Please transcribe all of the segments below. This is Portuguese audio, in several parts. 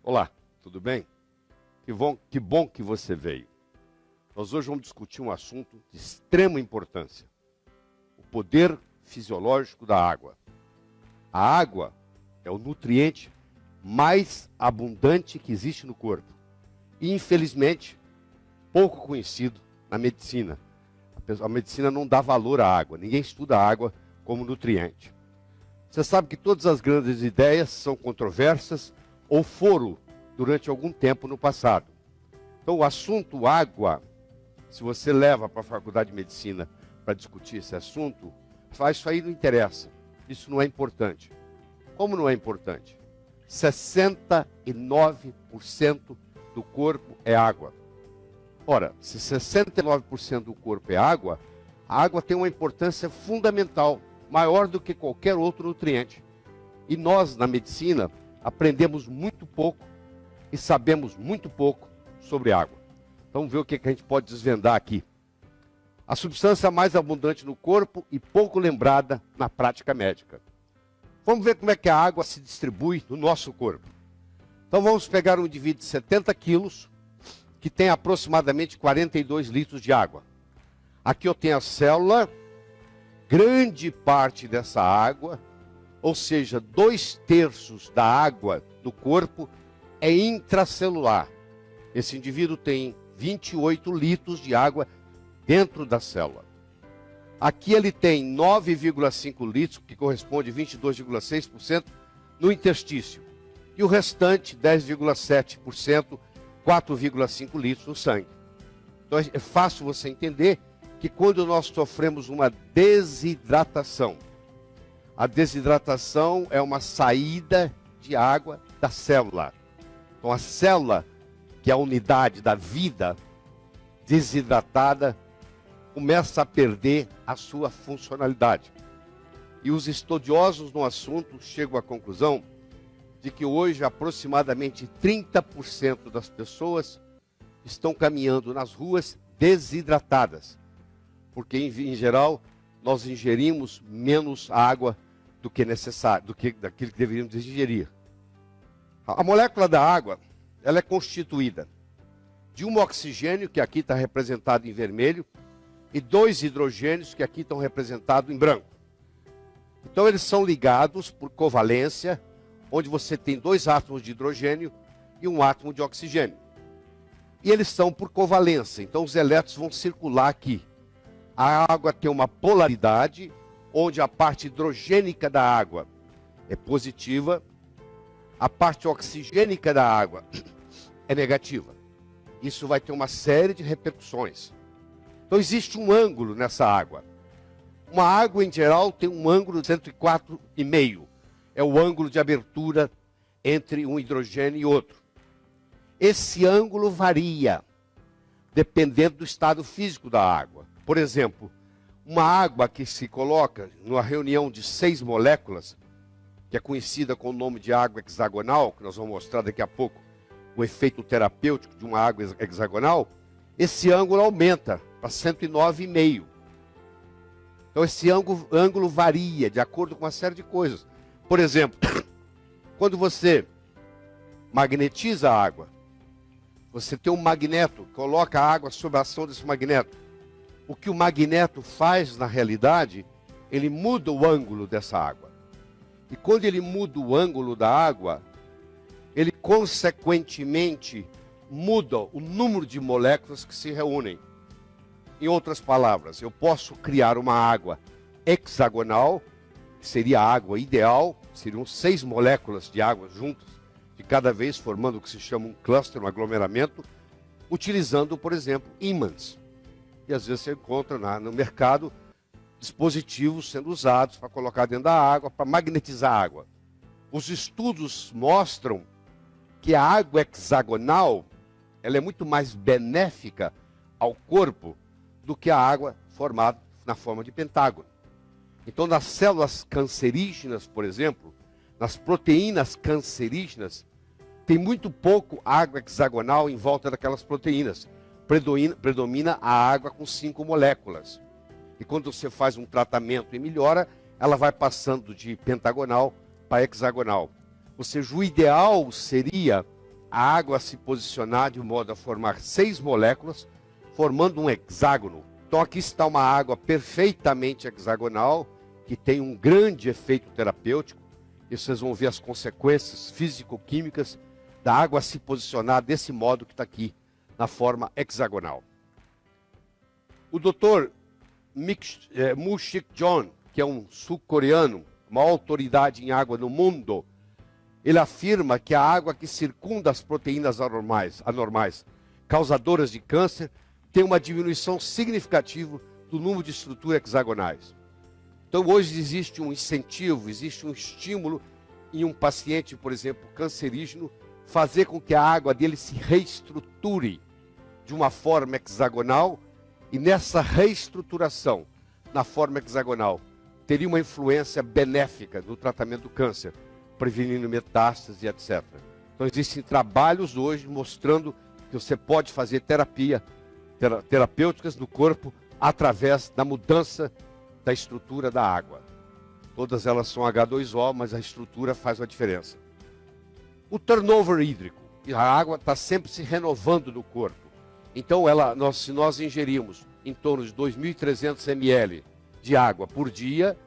Olá, tudo bem? Que bom que você veio. Nós hoje vamos discutir um assunto de extrema importância: o poder fisiológico da água. A água é o nutriente mais abundante que existe no corpo. E, infelizmente, pouco conhecido na medicina. A medicina não dá valor à água. Ninguém estuda a água como nutriente. Você sabe que todas as grandes ideias são controversas ou foram durante algum tempo no passado. Então, o assunto água, se você leva para a faculdade de medicina para discutir esse assunto, isso aí não interessa. Isso não é importante. Como não é importante? 69% do corpo é água. Ora, se 69% do corpo é água, a água tem uma importância fundamental, maior do que qualquer outro nutriente. E nós, na medicina, aprendemos muito pouco e sabemos muito pouco sobre água. Então, vamos ver o que a gente pode desvendar aqui. A substância mais abundante no corpo e pouco lembrada na prática médica. Vamos ver como é que a água se distribui no nosso corpo. Então, vamos pegar um indivíduo de 70 quilos, que tem aproximadamente 42 litros de água. Aqui eu tenho a célula, grande parte dessa água, ou seja, 2/3 da água do corpo é intracelular. Esse indivíduo tem 28 litros de água dentro da célula. Aqui ele tem 9,5 litros, que corresponde a 22,6% no interstício. E o restante, 10,7%, 4,5 litros no sangue. Então é fácil você entender que quando nós sofremos uma desidratação, a desidratação é uma saída de água da célula. Então a célula, que é a unidade da vida, desidratada, começa a perder a sua funcionalidade. E os estudiosos no assunto chegam à conclusão de que hoje aproximadamente 30% das pessoas estão caminhando nas ruas desidratadas. Porque, em geral, nós ingerimos menos água do que necessário, daquilo que deveríamos ingerir. A molécula da água, ela é constituída de um oxigênio, que aqui está representado em vermelho, e 2 hidrogênios, que aqui estão representados em branco. Então, eles são ligados por covalência, onde você tem 2 átomos de hidrogênio e 1 átomo de oxigênio. E eles são por covalência, então os elétrons vão circular aqui. A água tem uma polaridade, onde a parte hidrogênica da água é positiva, a parte oxigênica da água é negativa. Isso vai ter uma série de repercussões. Então existe um ângulo nessa água. Uma água, em geral, tem um ângulo de 104,5. É o ângulo de abertura entre um hidrogênio e outro. Esse ângulo varia, dependendo do estado físico da água. Por exemplo, uma água que se coloca numa reunião de 6 moléculas, que é conhecida com o nome de água hexagonal, que nós vamos mostrar daqui a pouco, o efeito terapêutico de uma água hexagonal, esse ângulo aumenta para 109,5. Então esse ângulo varia de acordo com uma série de coisas. Por exemplo, quando você magnetiza a água, você tem um magneto, coloca a água sob a ação desse magneto. O que o magneto faz na realidade, ele muda o ângulo dessa água. E quando ele muda o ângulo da água, ele consequentemente muda o número de moléculas que se reúnem. Em outras palavras, eu posso criar uma água hexagonal, que seria a água ideal, seriam 6 moléculas de água juntas, de cada vez formando o que se chama um cluster, um aglomeramento, utilizando, por exemplo, ímãs. E às vezes você encontra no mercado dispositivos sendo usados para colocar dentro da água, para magnetizar a água. Os estudos mostram que a água hexagonal, ela é muito mais benéfica ao corpo do que a água formada na forma de pentágono. Então, nas células cancerígenas, por exemplo, nas proteínas cancerígenas, tem muito pouco água hexagonal em volta daquelas proteínas. Predomina a água com 5 moléculas. E quando você faz um tratamento e melhora, ela vai passando de pentagonal para hexagonal. Ou seja, o ideal seria a água se posicionar de modo a formar 6 moléculas, formando um hexágono. Então aqui está uma água perfeitamente hexagonal, que tem um grande efeito terapêutico, e vocês vão ver as consequências físico-químicas da água se posicionar desse modo que está aqui, na forma hexagonal. O Dr. Mu-Sik Jeon, que é um sul-coreano, uma autoridade em água no mundo, ele afirma que a água que circunda as proteínas anormais, causadoras de câncer, tem uma diminuição significativa do número de estruturas hexagonais. Então hoje existe um incentivo, existe um estímulo em um paciente, por exemplo, cancerígeno, fazer com que a água dele se reestruture de uma forma hexagonal, e nessa reestruturação, na forma hexagonal, teria uma influência benéfica no tratamento do câncer, prevenindo metástases e etc. Então existem trabalhos hoje mostrando que você pode fazer terapêuticas no corpo através da mudança da estrutura da água. Todas elas são H2O, mas a estrutura faz uma diferença. O turnover hídrico, a água está sempre se renovando no corpo. Então, se nós ingerirmos em torno de 2.300 ml de água por dia,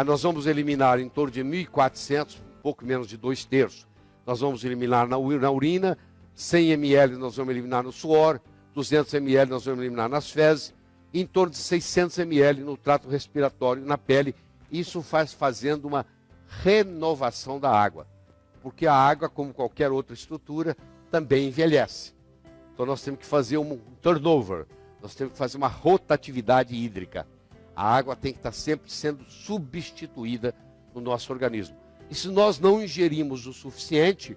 nós vamos eliminar em torno de 1.400, um pouco menos de 2/3. Nós vamos eliminar na urina, 100 ml nós vamos eliminar no suor, 200 ml nós vamos eliminar nas fezes, e em torno de 600 ml no trato respiratório e na pele. Isso fazendo uma renovação da água, porque a água, como qualquer outra estrutura, também envelhece. Então nós temos que fazer um turnover, nós temos que fazer uma rotatividade hídrica. A água tem que estar sempre sendo substituída no nosso organismo. E se nós não ingerimos o suficiente,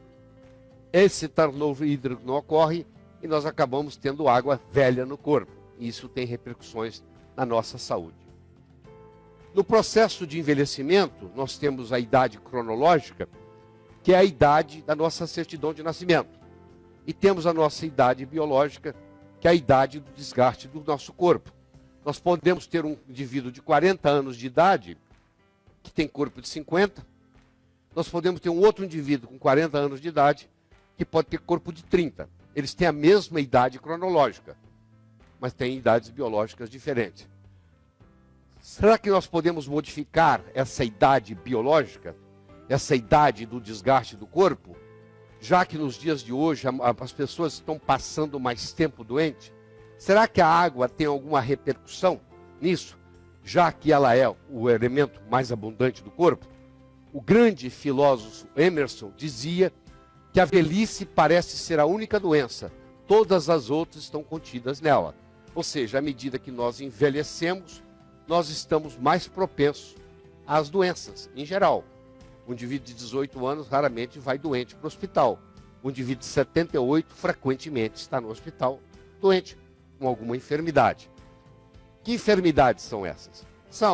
esse turnover hídrico não ocorre e nós acabamos tendo água velha no corpo. E isso tem repercussões na nossa saúde. No processo de envelhecimento, nós temos a idade cronológica, que é a idade da nossa certidão de nascimento. E temos a nossa idade biológica, que é a idade do desgaste do nosso corpo. Nós podemos ter um indivíduo de 40 anos de idade, que tem corpo de 50. Nós podemos ter um outro indivíduo com 40 anos de idade, que pode ter corpo de 30. Eles têm a mesma idade cronológica, mas têm idades biológicas diferentes. Será que nós podemos modificar essa idade biológica, essa idade do desgaste do corpo? Já que nos dias de hoje as pessoas estão passando mais tempo doentes, será que a água tem alguma repercussão nisso, já que ela é o elemento mais abundante do corpo? O grande filósofo Emerson dizia que a velhice parece ser a única doença, todas as outras estão contidas nela. Ou seja, à medida que nós envelhecemos, nós estamos mais propensos às doenças, em geral. Um indivíduo de 18 anos raramente vai doente para o hospital. Um indivíduo de 78 frequentemente está no hospital doente, com alguma enfermidade. Que enfermidades são essas?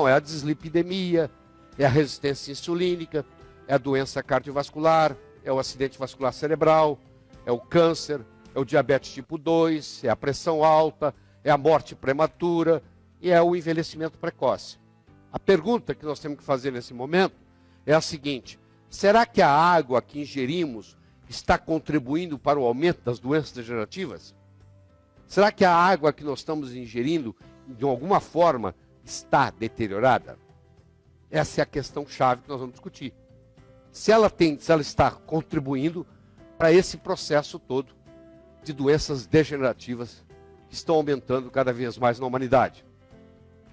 É a dislipidemia, é a resistência insulínica, é a doença cardiovascular, é o acidente vascular cerebral, é o câncer, é o diabetes tipo 2, é a pressão alta, é a morte prematura e é o envelhecimento precoce. A pergunta que nós temos que fazer nesse momento é a seguinte: será que a água que ingerimos está contribuindo para o aumento das doenças degenerativas? Será que a água que nós estamos ingerindo, de alguma forma, está deteriorada? Essa é a questão chave que nós vamos discutir. Se ela está contribuindo para esse processo todo de doenças degenerativas que estão aumentando cada vez mais na humanidade.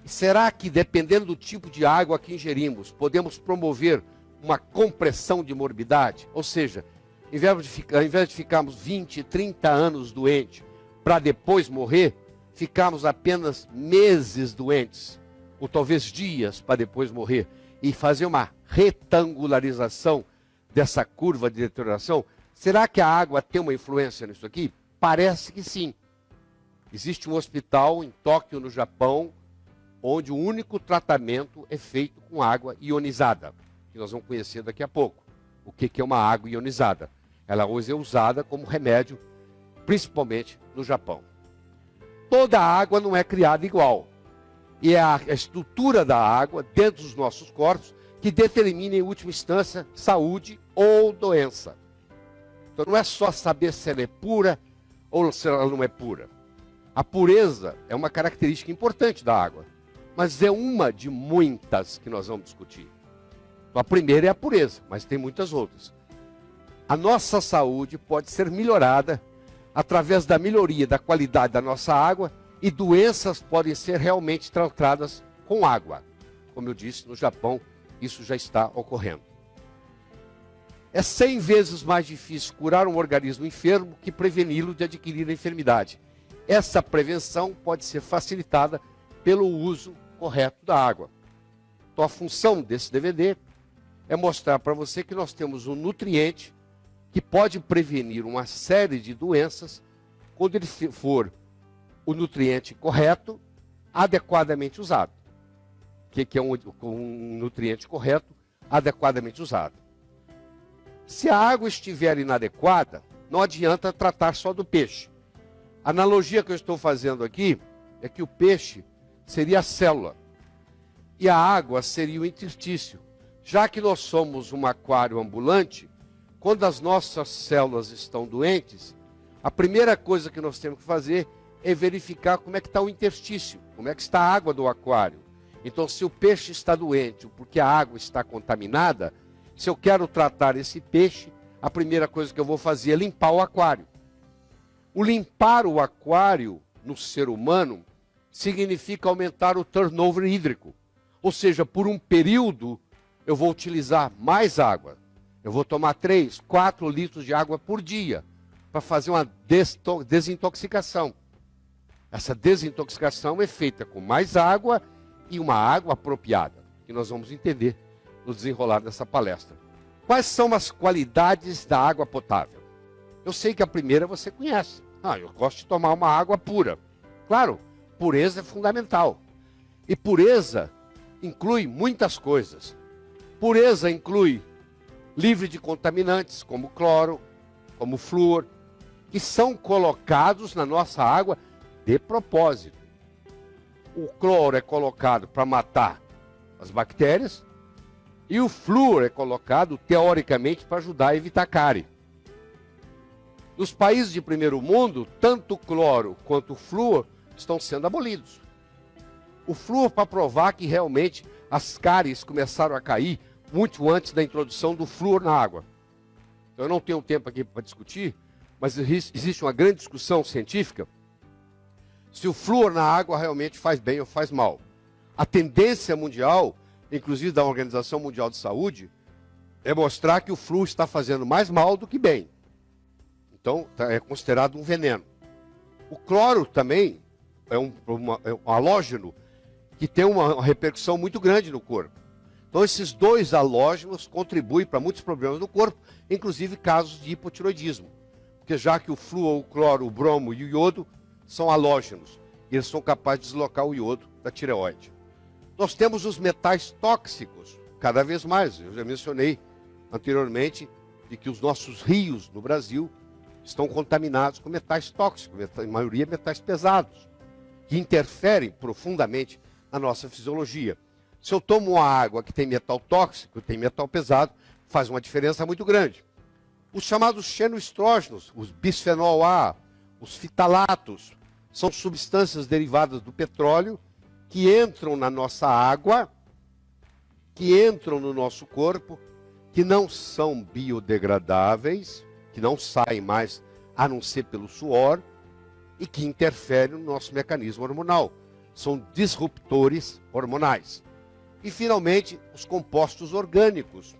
E será que, dependendo do tipo de água que ingerimos, podemos promover uma compressão de morbidade? Ou seja, ao invés de ficarmos 20, 30 anos doentes para depois morrer, ficarmos apenas meses doentes, ou talvez dias para depois morrer, e fazer uma retangularização dessa curva de deterioração? Será que a água tem uma influência nisso aqui? Parece que sim. Existe um hospital em Tóquio, no Japão, onde o único tratamento é feito com água ionizada, que nós vamos conhecer daqui a pouco. O que é uma água ionizada? Ela hoje é usada como remédio, principalmente no Japão. Toda água não é criada igual. E é a estrutura da água dentro dos nossos corpos que determina, em última instância, saúde ou doença. Então não é só saber se ela é pura ou se ela não é pura. A pureza é uma característica importante da água, mas é uma de muitas que nós vamos discutir. Então, a primeira é a pureza, mas tem muitas outras. A nossa saúde pode ser melhorada através da melhoria da qualidade da nossa água, e doenças podem ser realmente tratadas com água. Como eu disse, no Japão, isso já está ocorrendo. É 100 vezes mais difícil curar um organismo enfermo que preveni-lo de adquirir a enfermidade. Essa prevenção pode ser facilitada pelo uso correto da água. Então, a função desse DVD é mostrar para você que nós temos um nutriente que pode prevenir uma série de doenças quando ele for o nutriente correto, adequadamente usado. O que é um nutriente correto, adequadamente usado? Se a água estiver inadequada, não adianta tratar só do peixe. A analogia que eu estou fazendo aqui é que o peixe seria a célula e a água seria o interstício. Já que nós somos um aquário ambulante, quando as nossas células estão doentes, a primeira coisa que nós temos que fazer é verificar como é que está o interstício, como é que está a água do aquário. Então, se o peixe está doente ou porque a água está contaminada, se eu quero tratar esse peixe, a primeira coisa que eu vou fazer é limpar o aquário. O limpar o aquário no ser humano significa aumentar o turnover hídrico. Ou seja, por um período eu vou utilizar mais água. Eu vou tomar 3, 4 litros de água por dia para fazer uma desintoxicação. Essa desintoxicação é feita com mais água e uma água apropriada, que nós vamos entender no desenrolar dessa palestra. Quais são as qualidades da água potável? Eu sei que a primeira você conhece. Eu gosto de tomar uma água pura. Claro, pureza é fundamental. E pureza inclui muitas coisas. Pureza inclui livre de contaminantes, como cloro, como flúor, que são colocados na nossa água de propósito. O cloro é colocado para matar as bactérias e o flúor é colocado, teoricamente, para ajudar a evitar cárie. Nos países de primeiro mundo, tanto o cloro quanto o flúor estão sendo abolidos. O flúor para provar que realmente as cáries começaram a cair muito antes da introdução do flúor na água. Então, eu não tenho tempo aqui para discutir, mas existe uma grande discussão científica se o flúor na água realmente faz bem ou faz mal. A tendência mundial, inclusive da Organização Mundial de Saúde, é mostrar que o flúor está fazendo mais mal do que bem. Então, é considerado um veneno. O cloro também é um halógeno que tem uma repercussão muito grande no corpo. Então, esses dois halógenos contribuem para muitos problemas no corpo, inclusive casos de hipotiroidismo. Porque já que o flúor, o cloro, o bromo e o iodo são halógenos, e eles são capazes de deslocar o iodo da tireoide. Nós temos os metais tóxicos, cada vez mais. Eu já mencionei anteriormente de que os nossos rios no Brasil estão contaminados com metais tóxicos, a maioria metais pesados, que interferem profundamente na nossa fisiologia. Se eu tomo uma água que tem metal tóxico, tem metal pesado, faz uma diferença muito grande. Os chamados xenoestrógenos, os bisfenol A, os fitalatos, são substâncias derivadas do petróleo que entram na nossa água, que entram no nosso corpo, que não são biodegradáveis, que não saem mais a não ser pelo suor e que interferem no nosso mecanismo hormonal. São disruptores hormonais. E, finalmente, os compostos orgânicos,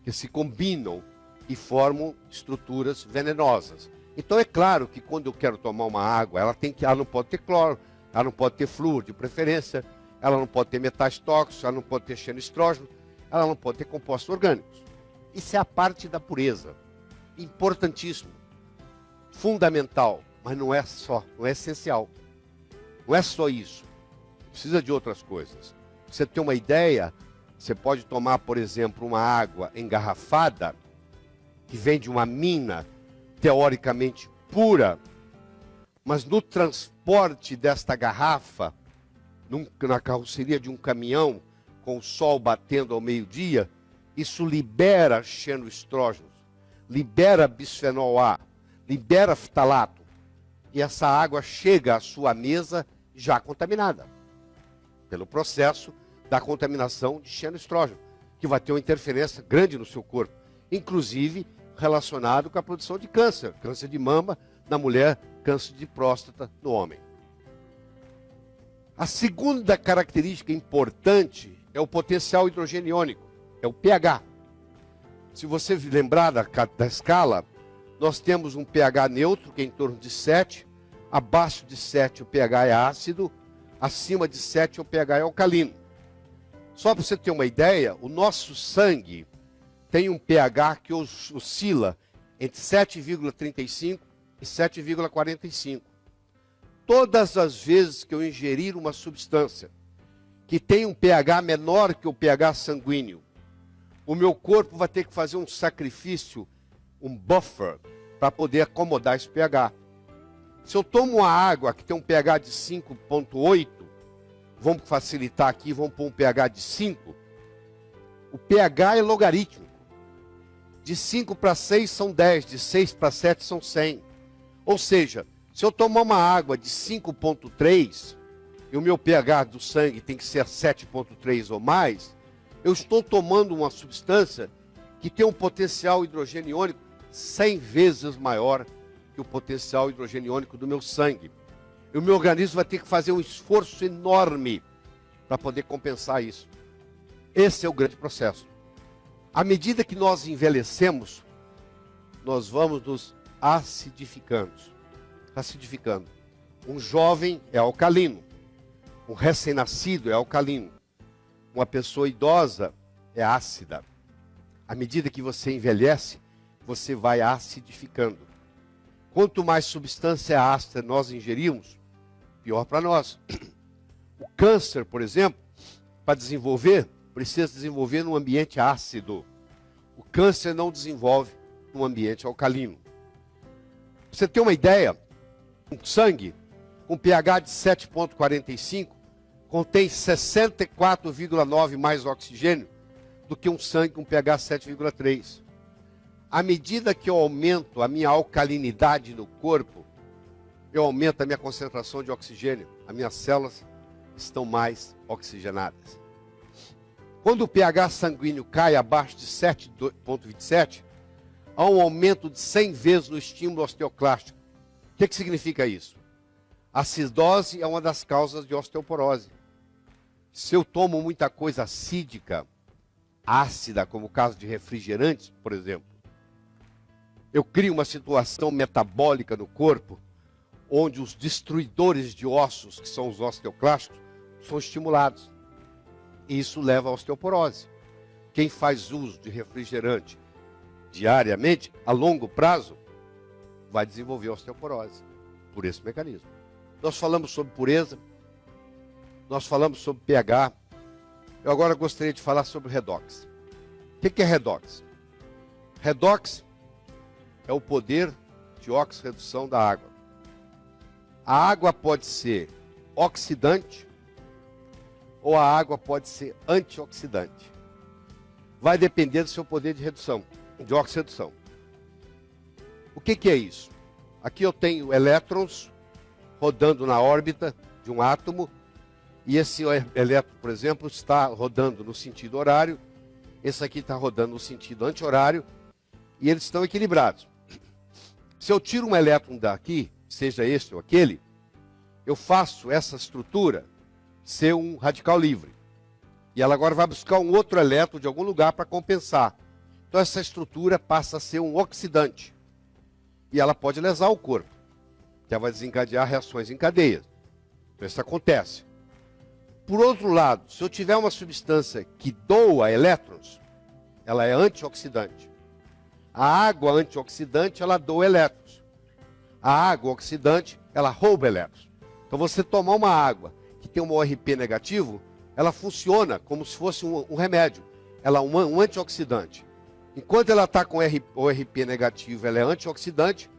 que se combinam e formam estruturas venenosas. Então, é claro que quando eu quero tomar uma água, ela não pode ter cloro, ela não pode ter flúor de preferência, ela não pode ter metais tóxicos, ela não pode ter xenoestrógeno, ela não pode ter compostos orgânicos. Isso é a parte da pureza. Importantíssimo, fundamental, mas não é só, não é essencial. Não é só isso. Precisa de outras coisas. Pra você ter uma ideia, você pode tomar, por exemplo, uma água engarrafada, que vem de uma mina teoricamente pura, mas no transporte desta garrafa, na carroceria de um caminhão, com o sol batendo ao meio-dia, isso libera xenoestrógenos. libera bisfenol A, libera ftalato. E essa água chega à sua mesa já contaminada, pelo processo da contaminação de xenoestrógeno, que vai ter uma interferência grande no seu corpo, inclusive relacionado com a produção de câncer, câncer de mama na mulher, câncer de próstata no homem. A segunda característica importante é o potencial hidrogeniônico, é o pH. Se você lembrar da escala, nós temos um pH neutro, que é em torno de 7, abaixo de 7 o pH é ácido, acima de 7 o pH é alcalino. Só para você ter uma ideia, o nosso sangue tem um pH que oscila entre 7,35 e 7,45. Todas as vezes que eu ingerir uma substância que tem um pH menor que o pH sanguíneo, o meu corpo vai ter que fazer um sacrifício, um buffer, para poder acomodar esse pH. Se eu tomo uma água que tem um pH de 5,8, vamos facilitar aqui, vamos pôr um pH de 5, o pH é logarítmico. De 5 para 6 são 10, de 6 para 7 são 100. Ou seja, se eu tomar uma água de 5,3 e o meu pH do sangue tem que ser 7,3 ou mais, eu estou tomando uma substância que tem um potencial hidrogeniônico 100 vezes maior que o potencial hidrogeniônico do meu sangue. E o meu organismo vai ter que fazer um esforço enorme para poder compensar isso. Esse é o grande processo. À medida que nós envelhecemos, nós vamos nos acidificando. Um jovem é alcalino, um recém-nascido é alcalino, uma pessoa idosa é ácida. À medida que você envelhece, você vai acidificando. Quanto mais substância ácida nós ingerimos, pior para nós. O câncer, por exemplo, para desenvolver, precisa desenvolver num ambiente ácido. O câncer não desenvolve num ambiente alcalino. Pra você ter uma ideia, um sangue com pH de 7,45 contém 64,9 mais oxigênio do que um sangue com pH 7,3. À medida que eu aumento a minha alcalinidade no corpo, eu aumento a minha concentração de oxigênio. As minhas células estão mais oxigenadas. Quando o pH sanguíneo cai abaixo de 7,27, há um aumento de 100 vezes no estímulo osteoclástico. O que significa isso? A acidose é uma das causas de osteoporose. Se eu tomo muita coisa acídica, ácida, como o caso de refrigerantes, por exemplo, eu crio uma situação metabólica no corpo, onde os destruidores de ossos, que são os osteoclastos, são estimulados. E isso leva à osteoporose. Quem faz uso de refrigerante diariamente, a longo prazo, vai desenvolver osteoporose, por esse mecanismo. Nós falamos sobre pureza, nós falamos sobre pH, eu agora gostaria de falar sobre redox. O que é redox? Redox é o poder de oxirredução da água. A água pode ser oxidante ou a água pode ser antioxidante. Vai depender do seu poder de redução, de oxirredução. O que é isso? Aqui eu tenho elétrons rodando na órbita de um átomo, e esse elétron, por exemplo, está rodando no sentido horário, esse aqui está rodando no sentido anti-horário, e eles estão equilibrados. Se eu tiro um elétron daqui, seja este ou aquele, eu faço essa estrutura ser um radical livre. E ela agora vai buscar um outro elétron de algum lugar para compensar. Então essa estrutura passa a ser um oxidante. E ela pode lesar o corpo, que ela vai desencadear reações em cadeia. Então isso acontece. Por outro lado, se eu tiver uma substância que doa elétrons, ela é antioxidante. A água antioxidante, ela doa elétrons. A água oxidante, ela rouba elétrons. Então você tomar uma água que tem um ORP negativo, ela funciona como se fosse um remédio. Ela é um antioxidante. Enquanto ela está com ORP negativo, ela é antioxidante.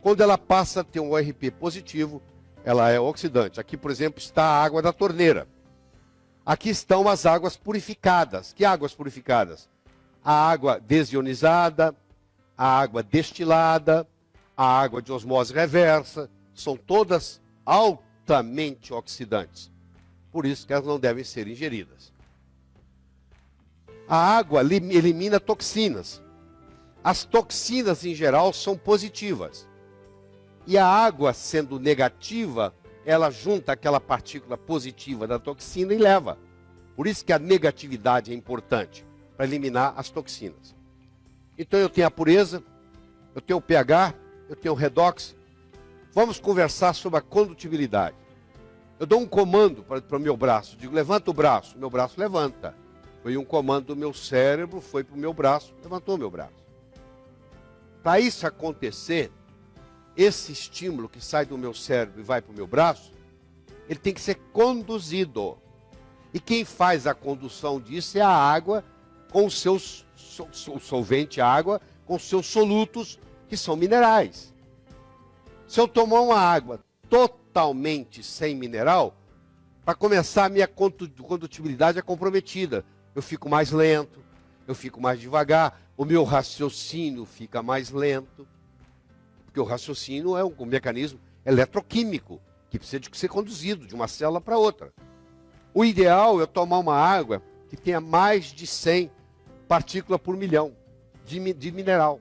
Quando ela passa a ter um ORP positivo, ela é oxidante. Aqui, por exemplo, está a água da torneira. Aqui estão as águas purificadas. Que águas purificadas? A água desionizada, a água destilada, a água de osmose reversa, são todas altamente oxidantes. Por isso que elas não devem ser ingeridas. A água elimina toxinas. As toxinas, em geral, são positivas. E a água, sendo negativa, ela junta aquela partícula positiva da toxina e leva. Por isso que a negatividade é importante, para eliminar as toxinas. Então eu tenho a pureza, eu tenho o pH, eu tenho o redox. Vamos conversar sobre a condutibilidade. Eu dou um comando para o meu braço, digo, levanta o braço, meu braço levanta. Foi um comando do meu cérebro, foi para o meu braço, levantou o meu braço. Para isso acontecer, esse estímulo que sai do meu cérebro e vai para o meu braço, ele tem que ser conduzido. E quem faz a condução disso é a água com os seus solvente água, com os seus solutos, que são minerais. Se eu tomar uma água totalmente sem mineral, para começar a minha condutibilidade é comprometida. Eu fico mais lento, eu fico mais devagar, o meu raciocínio fica mais lento. Porque o raciocínio é um mecanismo eletroquímico que precisa de ser conduzido de uma célula para outra. O ideal é eu tomar uma água que tenha mais de 100 partículas por milhão de mineral,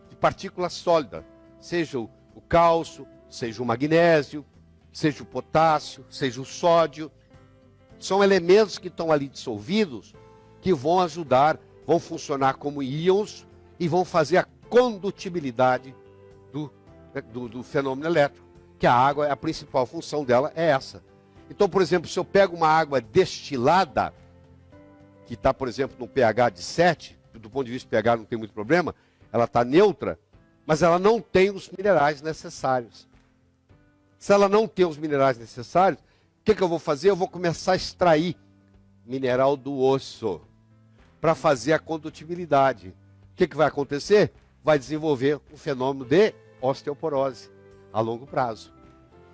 de partícula sólida, seja o cálcio, seja o magnésio, seja o potássio, seja o sódio. São elementos que estão ali dissolvidos que vão ajudar, vão funcionar como íons e vão fazer a condutibilidade do fenômeno elétrico, que a água, a principal função dela é essa. Então, por exemplo, se eu pego uma água destilada, que está, por exemplo, num pH de 7, do ponto de vista do pH não tem muito problema, ela está neutra, mas ela não tem os minerais necessários. Se ela não tem os minerais necessários, o que eu vou fazer? Eu vou começar a extrair mineral do osso para fazer a condutibilidade. O que vai acontecer? Vai desenvolver um fenômeno de osteoporose a longo prazo.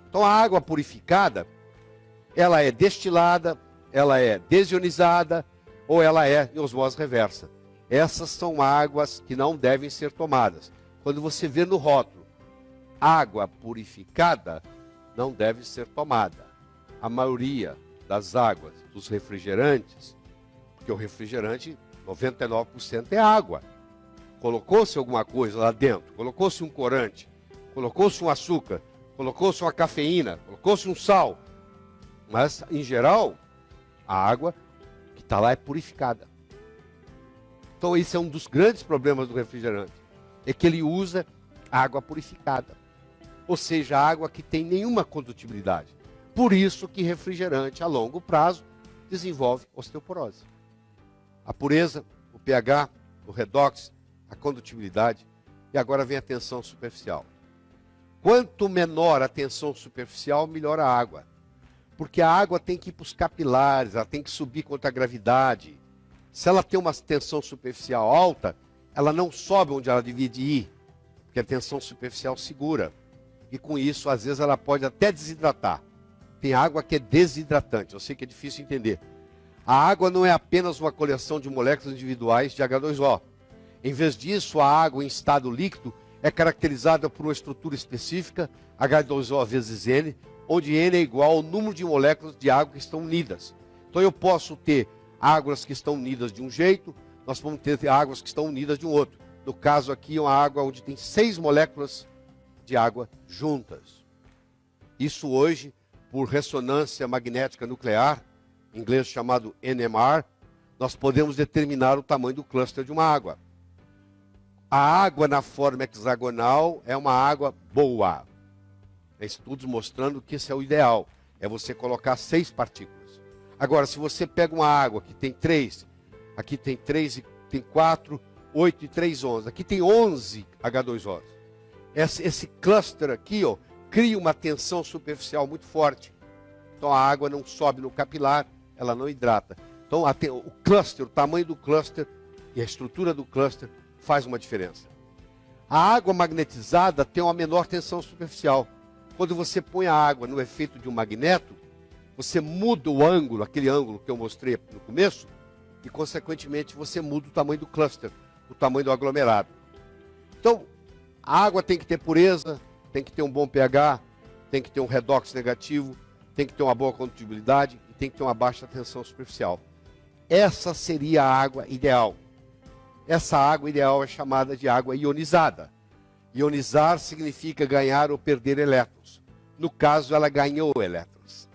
Então a água purificada, ela é destilada, ela é desionizada ou ela é em osmose reversa. Essas são águas que não devem ser tomadas. Quando você vê no rótulo, água purificada, não deve ser tomada. A maioria das águas, dos refrigerantes, porque o refrigerante, 99% é água. Colocou-se alguma coisa lá dentro, colocou-se um corante, colocou-se um açúcar, colocou-se uma cafeína, colocou-se um sal. Mas, em geral, a água que está lá é purificada. Então, esse é um dos grandes problemas do refrigerante. É que ele usa água purificada. Ou seja, água que tem nenhuma condutibilidade. Por isso que refrigerante a longo prazo desenvolve osteoporose. A pureza, o pH, o redox, a condutibilidade e agora vem a tensão superficial. Quanto menor a tensão superficial, melhor a água. Porque a água tem que ir para os capilares, ela tem que subir contra a gravidade. Se ela tem uma tensão superficial alta, ela não sobe onde ela devia de ir, porque a tensão superficial segura. E com isso, às vezes, ela pode até desidratar. Tem água que é desidratante, eu sei que é difícil entender. A água não é apenas uma coleção de moléculas individuais de H2O. Em vez disso, a água em estado líquido é caracterizada por uma estrutura específica, H2O vezes N, onde N é igual ao número de moléculas de água que estão unidas. Então eu posso ter águas que estão unidas de um jeito, nós vamos ter águas que estão unidas de um outro. No caso aqui, é uma água onde tem 6 moléculas de água juntas. Isso hoje, por ressonância magnética nuclear, em inglês chamado NMR, nós podemos determinar o tamanho do cluster de uma água. A água na forma hexagonal é uma água boa. Tem estudos mostrando que esse é o ideal. É você colocar 6 partículas. Agora, se você pega uma água que tem 3, aqui tem 3 e tem 4, 8 e 3, 11. Aqui tem 11 H2Os. Esse cluster aqui, ó, cria uma tensão superficial muito forte. Então a água não sobe no capilar, ela não hidrata. Então o cluster, o tamanho do cluster e a estrutura do cluster faz uma diferença. A água magnetizada tem uma menor tensão superficial. Quando você põe a água no efeito de um magneto, você muda o ângulo, aquele ângulo que eu mostrei no começo, e consequentemente você muda o tamanho do cluster, o tamanho do aglomerado. Então, a água tem que ter pureza, tem que ter um bom pH, tem que ter um redox negativo, tem que ter uma boa condutibilidade e tem que ter uma baixa tensão superficial. Essa seria a água ideal. Essa água ideal é chamada de água ionizada. Ionizar significa ganhar ou perder elétrons. No caso, ela ganhou elétrons.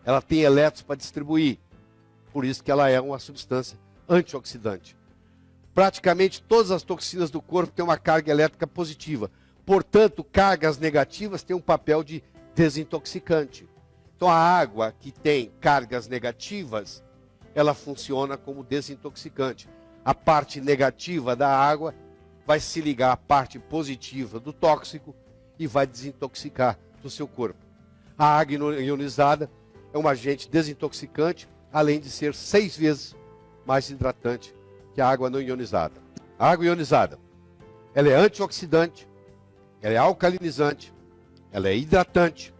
Ela tem elétrons para distribuir. Por isso que ela é uma substância antioxidante. Praticamente todas as toxinas do corpo têm uma carga elétrica positiva. Portanto, cargas negativas têm um papel de desintoxicante. Então, a água que tem cargas negativas, ela funciona como desintoxicante. A parte negativa da água vai se ligar à parte positiva do tóxico e vai desintoxicar do seu corpo. A água ionizada é um agente desintoxicante, além de ser 6 vezes mais hidratante que a água não ionizada. A água ionizada, ela é antioxidante, ela é alcalinizante, ela é hidratante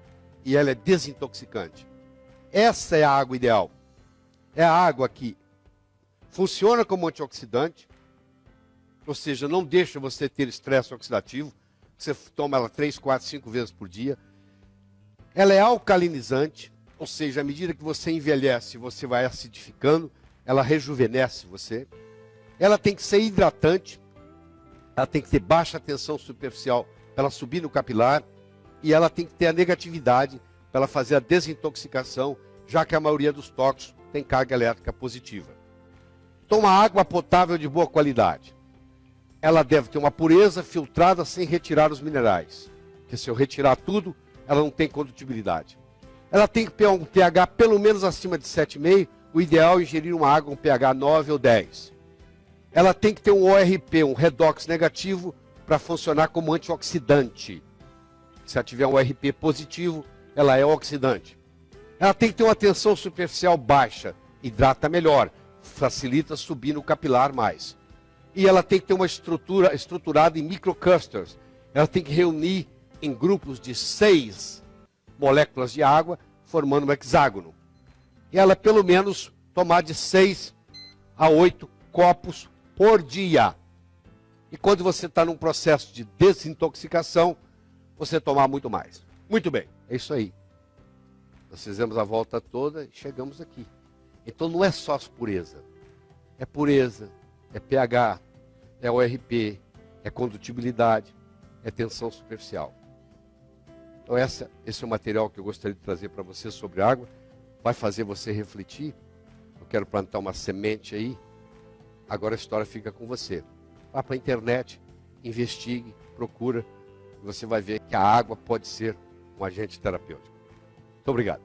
e ela é desintoxicante. Essa é a água ideal. É a água que funciona como antioxidante, ou seja, não deixa você ter estresse oxidativo. Você toma ela 3, 4, 5 vezes por dia. Ela é alcalinizante, ou seja, à medida que você envelhece, você vai acidificando, ela rejuvenesce você. Ela tem que ser hidratante, ela tem que ter baixa tensão superficial para ela subir no capilar, e ela tem que ter a negatividade para ela fazer a desintoxicação, já que a maioria dos tóxicos tem carga elétrica positiva. Então, uma água potável de boa qualidade, ela deve ter uma pureza filtrada sem retirar os minerais, porque se eu retirar tudo, ela não tem condutibilidade. Ela tem que ter um pH pelo menos acima de 7,5, o ideal é ingerir uma água com pH 9 ou 10. Ela tem que ter um ORP, um redox negativo, para funcionar como antioxidante. Se ela tiver um ORP positivo, ela é oxidante. Ela tem que ter uma tensão superficial baixa, hidrata melhor, facilita subir no capilar mais. E ela tem que ter uma estrutura estruturada em microclusters. Ela tem que reunir em grupos de 6 moléculas de água, formando um hexágono. E ela, pelo menos, tomar de 6 a 8 copos por dia. E quando você está num processo de desintoxicação, você tomar muito mais. Muito bem, é isso aí. Nós fizemos a volta toda e chegamos aqui. Então não é só pureza. É pureza, é pH, é ORP, é condutibilidade, é tensão superficial. Então esse é o material que eu gostaria de trazer para você sobre água. Vai fazer você refletir. Eu quero plantar uma semente aí. Agora a história fica com você. Vá para a internet, investigue, procura. E você vai ver que a água pode ser um agente terapêutico. Muito obrigado.